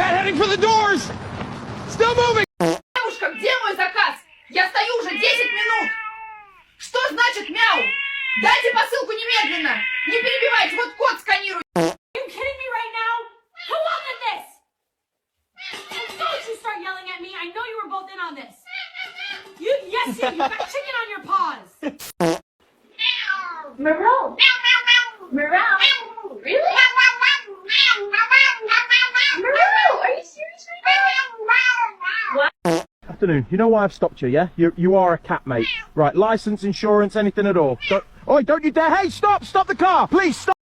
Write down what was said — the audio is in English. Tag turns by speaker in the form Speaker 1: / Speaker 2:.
Speaker 1: Cat heading for the doors! Still moving!
Speaker 2: Девушка, где мой заказ? Я стою уже 10 минут. Что значит мяу? Дайте посылку немедленно. Не перебивайте, вот код сканирует.
Speaker 3: Are you kidding me right now? Who wanted this? Don't you start yelling at me. I know you were both in on this. Yes, you got chicken on your paws.
Speaker 2: Moreau. Moreau. Really? Moreau, are you serious right now?
Speaker 4: Afternoon. You know why I've stopped you, yeah? You are a cat, mate. Right, license, insurance, anything at all. Don't you dare! Hey, stop! Stop the car! Please, stop!